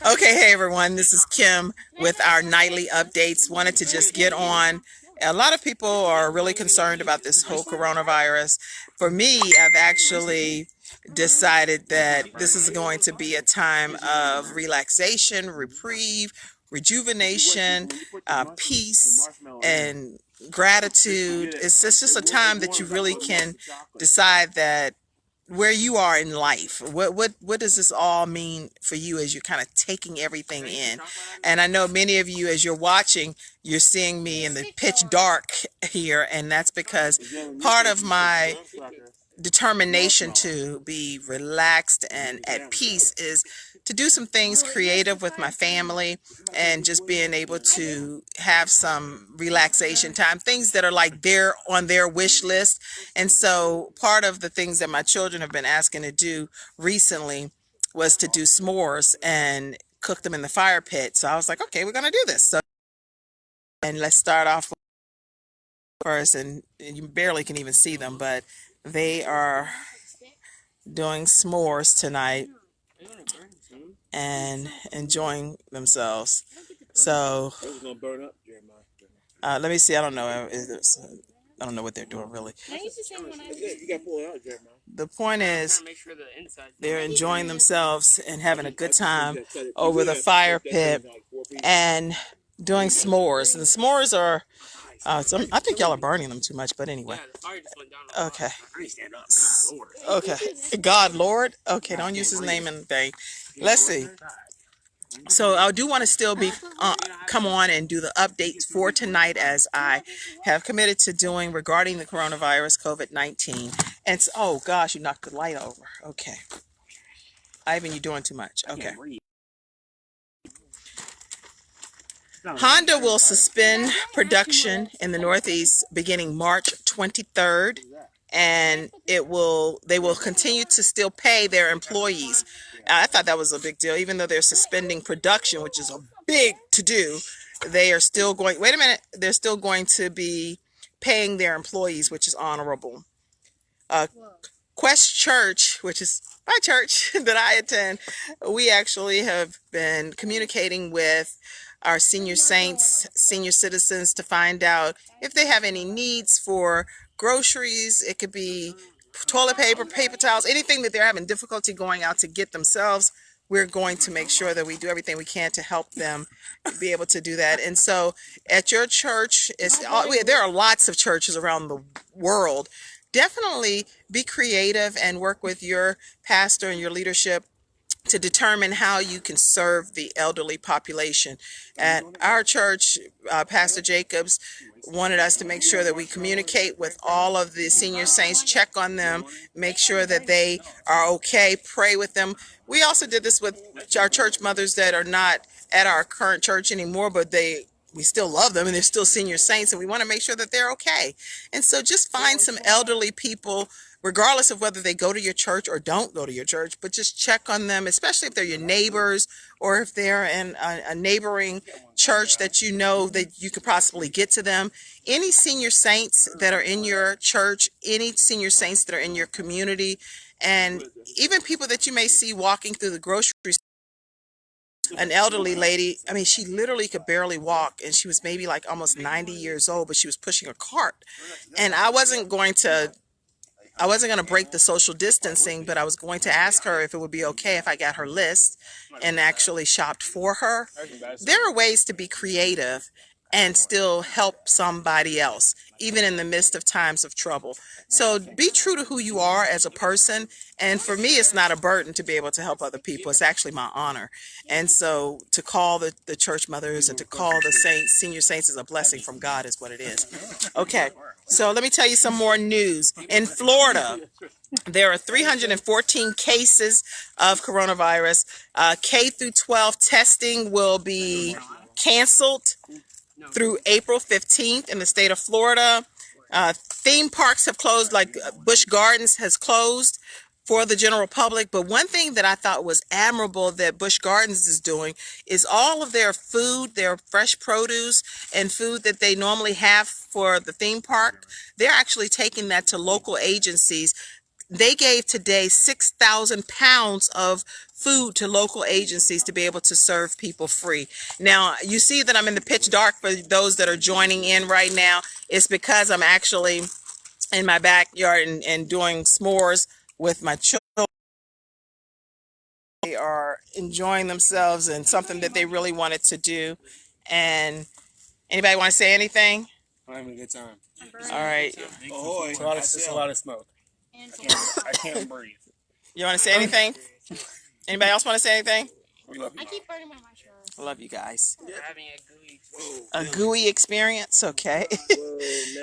Okay, hey everyone, this is Kim with our nightly updates. Wanted to just get on. A lot of people are really concerned about this whole coronavirus. For me, I've actually decided that this is going to be a time of relaxation, reprieve, rejuvenation, peace, and gratitude. It's just a time that you really can decide that where you are in life. What does this all mean for you as you're kind of taking everything in? And I know many of you, as you're watching, you're seeing me in the pitch dark here, and that's because part of my determination to be relaxed and at peace is to do some things creative with my family and just being able to have some relaxation time, things that are like they're on their wish list. And so part of the things that my children have been asking to do recently was to do s'mores and cook them in the fire pit. So I was like, okay, we're going to do this. So, and let's start off first, and you barely can even see them, but they are doing s'mores tonight and enjoying themselves. So let me see. I don't know. I don't know what they're doing really. The point is, they're enjoying themselves and having a good time over the fire pit and doing s'mores. And the s'mores are I think y'all are burning them too much, but anyway. Okay. Okay. God, Lord. Okay, don't use his name in vain. Let's see. So I do want to still be come on and do the updates for tonight, as I have committed to doing regarding the coronavirus, COVID-19. And so, oh gosh, you knocked the light over. Okay. Ivan, you're doing too much. Okay. Honda will suspend production in the Northeast beginning March 23rd, and they will continue to still pay their employees. I thought that was a big deal, even though they're suspending production, which is a big to do. They are still going, wait a minute, they're still going to be paying their employees, which is honorable. Quest Church, which is my church that I attend, we actually have been communicating with our senior saints, senior citizens, to find out if they have any needs for groceries. It could be toilet paper, paper towels, anything that they're having difficulty going out to get themselves. We're going to make sure that we do everything we can to help them be able to do that. And so at your church, there are lots of churches around the world. Definitely be creative and work with your pastor and your leadership to determine how you can serve the elderly population. At our church, Pastor Jacobs wanted us to make sure that we communicate with all of the senior saints, check on them, make sure that they are okay, pray with them. We also did this with our church mothers that are not at our current church anymore, but we still love them and they're still senior saints, and we want to make sure that they're okay. And so just find some elderly people, regardless of whether they go to your church or don't go to your church, but just check on them, especially if they're your neighbors or if they're in a neighboring church that you know that you could possibly get to them. Any senior saints that are in your church, any senior saints that are in your community, and even people that you may see walking through the grocery store. An elderly lady, I mean, she literally could barely walk, and she was maybe like almost 90 years old, but she was pushing a cart. And I wasn't going to break the social distancing, but I was going to ask her if it would be okay if I got her list and actually shopped for her. There are ways to be creative and still help somebody else, even in the midst of times of trouble. So be true to who you are as a person. And for me, it's not a burden to be able to help other people. It's actually my honor. And so to call the church mothers and to call the saints, senior saints, is a blessing from God, is what it is. Okay, so let me tell you some more news. In Florida, there are 314 cases of coronavirus. K through 12 testing will be canceled through April 15th in the state of Florida. Theme parks have closed, like Busch Gardens has closed for the general public. But one thing that I thought was admirable that Busch Gardens is doing is all of their food, their fresh produce and food that they normally have for the theme park, they're actually taking that to local agencies they gave today 6,000 pounds of food to local agencies to be able to serve people free. Now, you see that I'm in the pitch dark for those that are joining in right now. It's because I'm actually in my backyard and doing s'mores with my children. They are enjoying themselves and something that they really wanted to do. And anybody want to say anything? I'm having a good time. All right. Oh, it's a lot of smoke. I can't breathe. You want to say anything? Anybody else want to say anything? We love you. I keep burning my marshmallows. I love you guys. We're having a gooey A gooey experience, okay.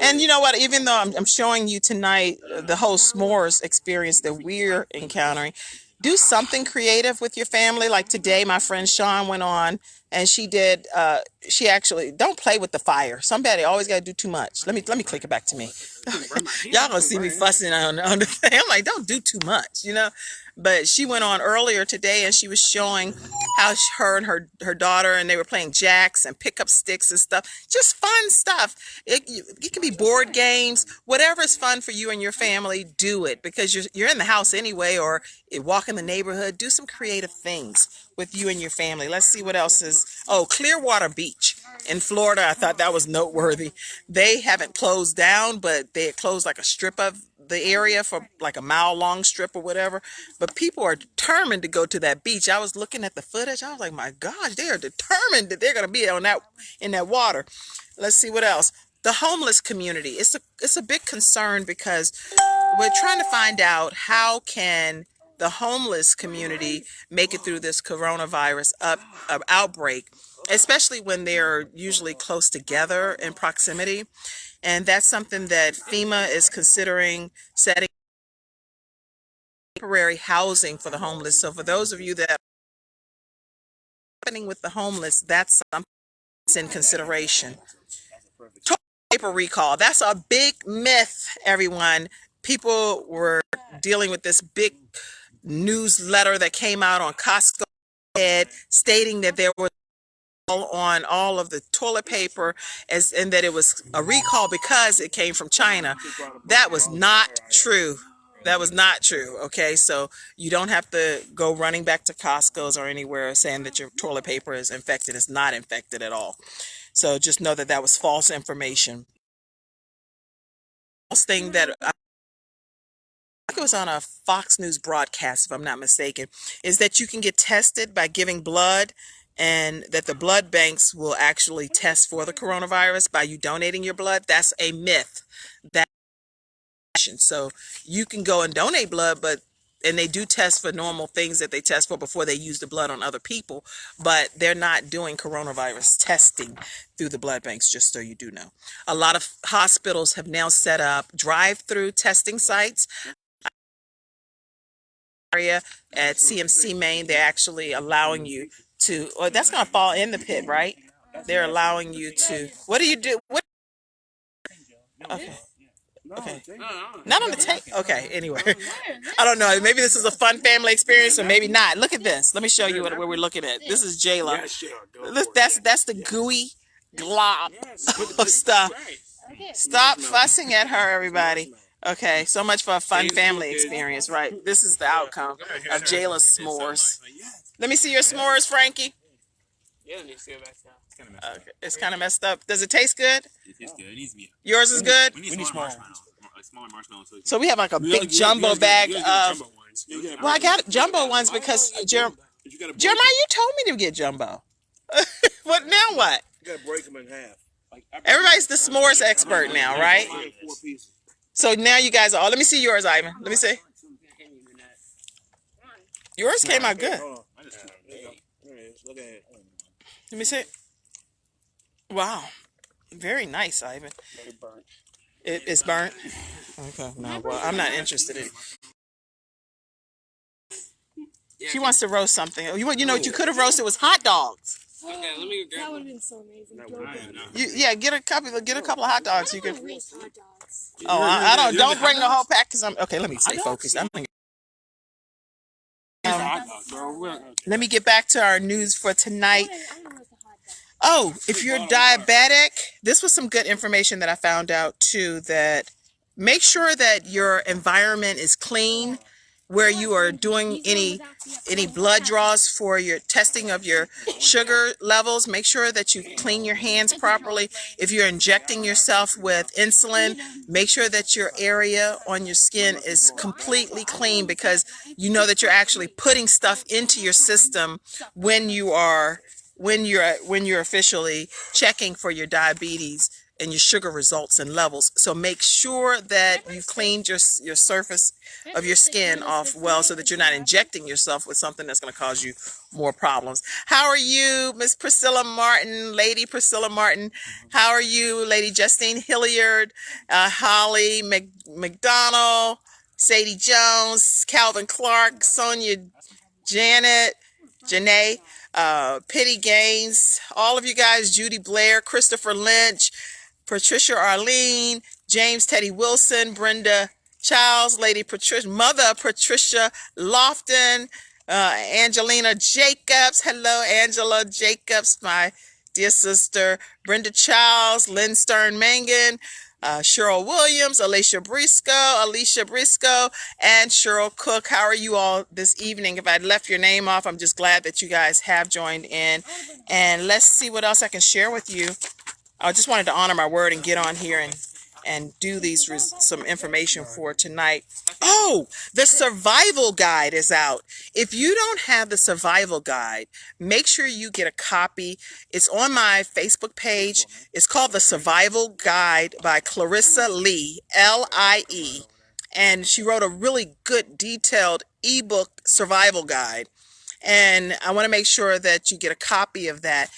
And you know what? Even though I'm showing you tonight the whole s'mores experience that we're encountering, do something creative with your family. Like today, my friend Sean went on and she did. She actually don't play with the fire. Somebody always got to do too much. Let me click it back to me. Y'all gonna see me fussing on the thing. I'm like, don't do too much, you know. But she went on earlier today and she was showing how her and her daughter, and they were playing jacks and pick up sticks and stuff. Just fun stuff. It can be board games, whatever is fun for you and your family. Do it, because you're in the house anyway, or walk in the neighborhood. Do some creative things with you and your family. Let's see what else is. Oh, Clearwater Beach in Florida. I thought that was noteworthy. They haven't closed down, but they had closed like a strip of the area for like a mile long strip or whatever. But people are determined to go to that beach. I was looking at the footage. I was like, my gosh, they are determined that they're going to be on that in that water. Let's see what else. The homeless community. It's a big concern because we're trying to find out how can the homeless community make it through this coronavirus outbreak, especially when they're usually close together in proximity. And that's something that FEMA is considering, setting temporary housing for the homeless. So for those of you that are happening with the homeless, that's something that's in consideration. Toilet paper recall. That's a big myth, everyone. People were dealing with this big newsletter that came out on Costco stating that there was on all of the toilet paper and that it was a recall because it came from China. That was not true. That was not true. Okay, so you don't have to go running back to Costco's or anywhere saying that your toilet paper is infected. It's not infected at all. So just know that that was false information. Last thing that I think it was on a Fox News broadcast, if I'm not mistaken, is that you can get tested by giving blood, and that the blood banks will actually test for the coronavirus by you donating your blood. That's a myth. So you can go and donate blood, and they do test for normal things that they test for before they use the blood on other people, but they're not doing coronavirus testing through the blood banks, just so you do know. A lot of hospitals have now set up drive-through testing sites. Area at CMC Maine, they're actually allowing you to, or that's going to fall in the pit, right? They're allowing you to, what do you do? What? Okay. Okay. Not on the tank. Okay. Anyway, I don't know. Maybe this is a fun family experience, or maybe not. Look at this. Let me show you what we're looking at. This is Jayla. That's the gooey glob of stuff. Stop fussing at her, everybody. Okay, so much for a fun family experience, right? This is the outcome of Jayla's s'mores. Let me see your s'mores, Frankie. Yeah, let me see it back now. Okay, it's kind of messed up. Does it taste good? It tastes good. It needs to be. Yours is good? We need smaller marshmallows. Smaller marshmallows. So we have like a big jumbo bag of... Well, I got jumbo ones because Jeremiah, you told me to get jumbo. What now? What? You gotta break them in half. Everybody's the s'mores expert now, right? So now you guys are. Let me see yours, Ivan. Let me see. Yours came out good. Look at it. Let me see. Wow, very nice, Ivan. It's burnt. Okay, no, well, I'm not interested in it. She wants to roast something. You know what you could have roasted was hot dogs. Okay, let me grab That would have been so amazing. Yeah, get a couple of hot dogs. You can. Waste hot dogs. Oh, I don't bring the whole pack because I'm okay. Let me stay focused. Let me get back to our news for tonight. Oh, if you're diabetic, this was some good information that I found out too, that Make sure that your environment is clean, where you are doing any blood draws for your testing of your sugar levels. Make sure that you clean your hands properly. If you're injecting yourself with insulin, make sure that your area on your skin is completely clean, because you know that you're actually putting stuff into your system when you're officially checking for your diabetes and your sugar results and levels. So make sure that you cleaned your surface of your skin off well, so that you're not injecting yourself with something that's going to cause you more problems. How are you, Miss Priscilla Martin, Lady Priscilla Martin? How are you, Lady Justine Hilliard, Holly McDonald, Sadie Jones, Calvin Clark, Sonia, Janet, Janae, Pitty Gaines, all of you guys, Judy Blair, Christopher Lynch, Patricia Arlene, James Teddy Wilson, Brenda Childs, Lady Patricia, Mother Patricia Lofton, Angelina Jacobs. Hello, Angela Jacobs, my dear sister. Brenda Childs, Lynn Stern Mangan, Cheryl Williams, Alicia Briscoe, and Cheryl Cook. How are you all this evening? If I left your name off, I'm just glad that you guys have joined in. And let's see what else I can share with you. I just wanted to honor my word and get on here and do some information for tonight. Oh, the survival guide is out. If you don't have the survival guide, make sure you get a copy. It's on my Facebook page. It's called The Survival Guide by Clarissa Lee, L-I-E. And she wrote a really good, detailed ebook survival guide. And I want to make sure that you get a copy of that.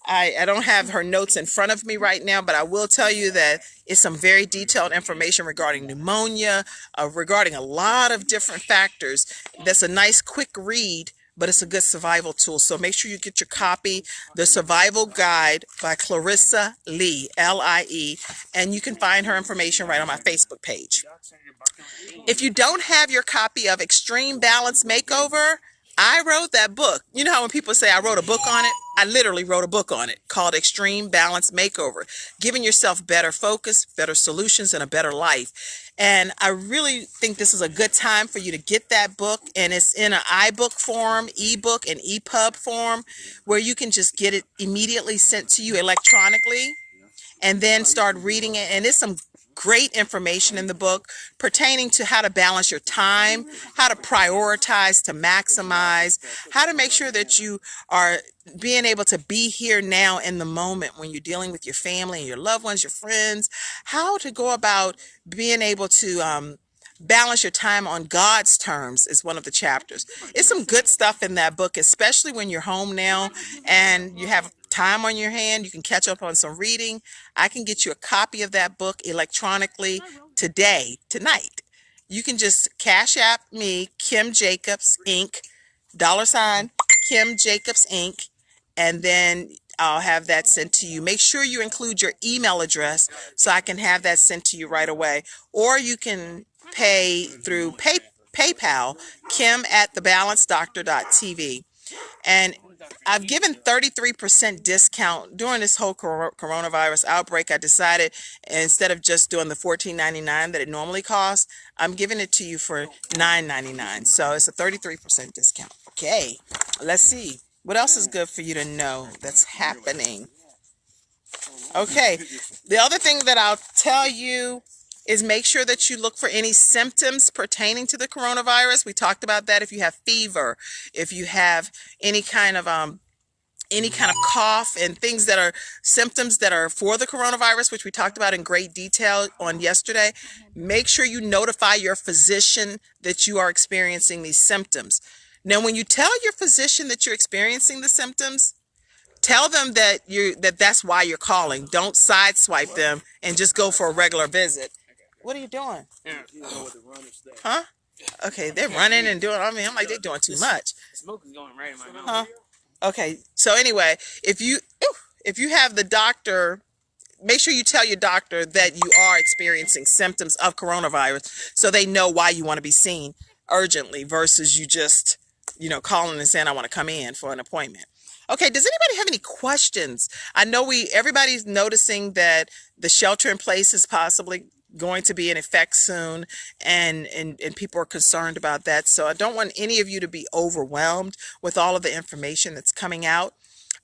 I don't have her notes in front of me right now, but I will tell you that it's some very detailed information regarding pneumonia, regarding a lot of different factors. That's a nice quick read, but it's a good survival tool. So make sure you get your copy, The Survival Guide by Clarissa Lee, L-I-E, and you can find her information right on my Facebook page. If you don't have your copy of Extreme Balance Makeover, I wrote that book. You know how when people say I wrote a book on it? I literally wrote a book on it called Extreme Balance Makeover, giving yourself better focus, better solutions, and a better life. And I really think this is a good time for you to get that book. And it's in an iBook form, ebook, and EPUB form, where you can just get it immediately sent to you electronically and then start reading it. And there's some great information in the book pertaining to how to balance your time, how to prioritize to maximize, how to make sure that you are being able to be here now in the moment when you're dealing with your family and your loved ones, your friends, how to go about being able to balance your time on God's terms is one of the chapters. It's some good stuff in that book, especially when you're home now and you have time on your hand. You can catch up on some reading. I can get you a copy of that book electronically tonight. You can just Cash App me, Kim Jacobs Inc., $ Kim Jacobs Inc., and then I'll have that sent to you. Make sure you include your email address so I can have that sent to you right away. Or you can pay through PayPal, kim@thebalancedoctor.tv. And I've given 33% discount during this whole coronavirus outbreak. I decided instead of just doing the $14.99 that it normally costs, I'm giving it to you for $9.99. So it's a 33% discount. Okay, let's see. What else is good for you to know that's happening? Okay, the other thing that I'll tell you is make sure that you look for any symptoms pertaining to the coronavirus. We talked about that. If you have fever, if you have any kind of cough and things that are symptoms that are for the coronavirus, which we talked about in great detail on yesterday, make sure you notify your physician that you are experiencing these symptoms. Now, when you tell your physician that you're experiencing the symptoms, tell them that that's why you're calling. Don't sideswipe them and just go for a regular visit. What are you doing? Huh? Okay, they're running and doing, I'm like, they're doing too much. Smoke is going right in my mouth. Huh? Okay, so anyway, if you have the doctor, make sure you tell your doctor that you are experiencing symptoms of coronavirus so they know why you want to be seen urgently versus you just, calling and saying, I want to come in for an appointment. Okay, does anybody have any questions? I know everybody's noticing that the shelter in place is possibly going to be in effect soon, and people are concerned about that. So I don't want any of you to be overwhelmed with all of the information that's coming out,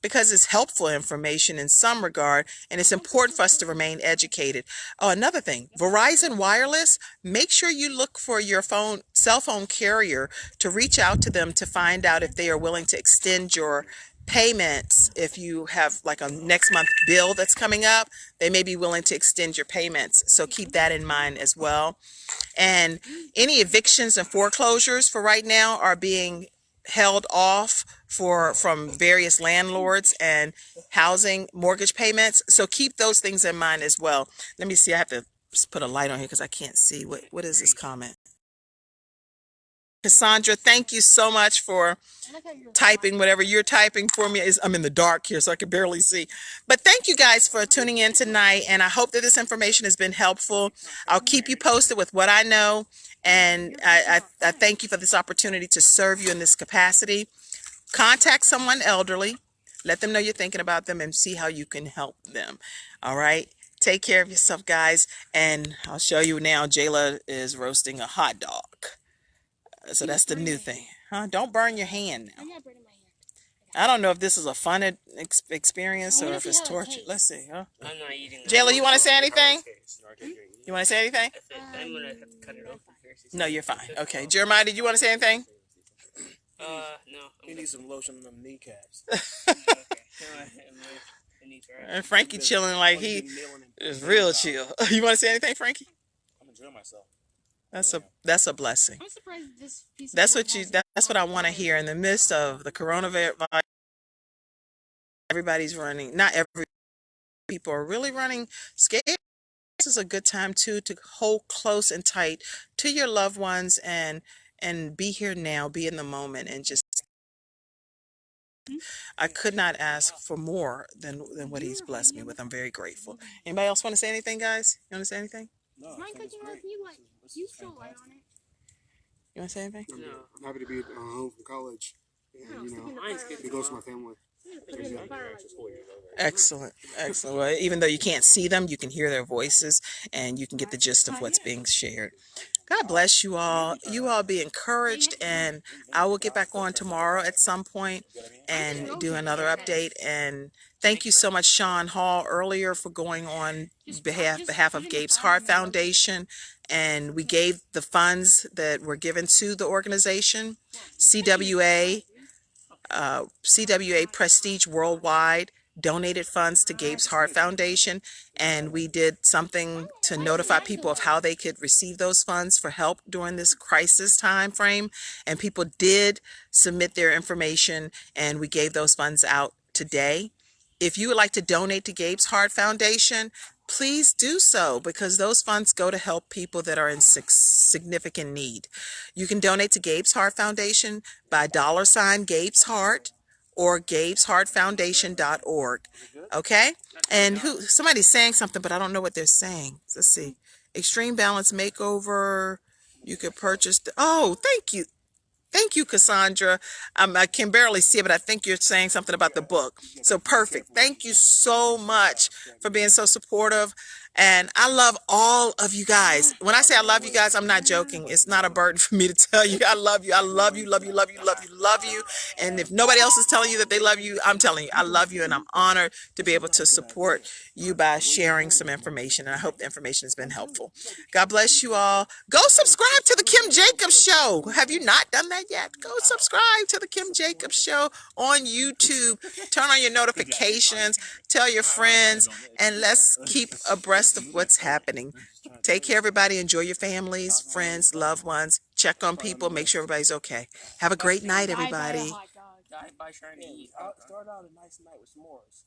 because it's helpful information in some regard, and it's important for us to remain educated. Oh, another thing, Verizon Wireless, make sure you look for your cell phone carrier to reach out to them to find out if they are willing to extend your payments. If you have like a next month bill that's coming up, they may be willing to extend your payments. So keep that in mind as well. And any evictions and foreclosures for right now are being held off from various landlords and housing mortgage payments. So keep those things in mind as well. Let me see. I have to put a light on here because I can't see. What is this comment? Cassandra, thank you so much for typing whatever you're typing for me. I'm in the dark here, so I can barely see. But thank you guys for tuning in tonight, and I hope that this information has been helpful. I'll keep you posted with what I know, and I thank you for this opportunity to serve you in this capacity. Contact someone elderly. Let them know you're thinking about them and see how you can help them. All right? Take care of yourself, guys, and I'll show you now. Jayla is roasting a hot dog. So that's the new thing. Huh? Don't burn your hand now. I don't know if this is a fun experience or if it's torture. Let's see, huh? I'm not eating. Jayla, you want to say anything? You want to say anything? I'm gonna have to cut it open first. No, you're fine. Okay. Jeremiah, did you want to say anything? No. You need some lotion on them kneecaps. And Frankie chilling like he is real chill. You want to say anything, Frankie? I'm enjoying myself. That's a blessing. I'm surprised this piece That's what I want to hear in the midst of the coronavirus. Everybody's running. Not every people are really running scared. This is a good time too to hold close and tight to your loved ones and be here now, be in the moment, and just. I could not ask for more than what he's blessed me with. I'm very grateful. Anybody else want to say anything, guys? You want to say anything? No, Mine cooking with you like you still light on it. You want to say anything? No. I'm happy to be home from college, and Mine's good. be close to my family. Excellent. Excellent. Well, even though you can't see them, you can hear their voices and you can get the gist of what's being shared. God bless you all. You all be encouraged, and I will get back on tomorrow at some point and do another update. And thank you so much, Sean Hall, earlier for going on behalf of Gabe's Heart Foundation. And we gave the funds that were given to the organization, CWA Prestige Worldwide donated funds to Gabe's Heart Foundation, and we did something to notify people of how they could receive those funds for help during this crisis time frame, and people did submit their information, and we gave those funds out today. If you would like to donate to Gabe's Heart Foundation, please do so, because those funds go to help people that are in significant need. You can donate to Gabe's Heart Foundation by $ Gabe's Heart or Gabe'sHeartFoundation.org. Okay? And somebody's saying something, but I don't know what they're saying. Let's see. Extreme Balance Makeover. You could purchase. Thank you. Thank you, Cassandra. I can barely see it, but I think you're saying something about the book. So perfect. Thank you so much for being so supportive. And I love all of you guys. When I say I love you guys, I'm not joking. It's not a burden for me to tell you. I love you. I love you, love you, love you, love you, love you. And if nobody else is telling you that they love you, I'm telling you, I love you. And I'm honored to be able to support you by sharing some information. And I hope the information has been helpful. God bless you all. Go subscribe to the Kim Jacobs Show. Have you not done that yet? Go subscribe to the Kim Jacobs Show on YouTube. Turn on your notifications. Tell your friends. And let's keep abreast of what's happening. Take care, everybody. Enjoy your families, friends, loved ones. Check on people. Make sure everybody's okay. Have a great night, everybody. Die by trying to eat. Start out a nice night with s'mores.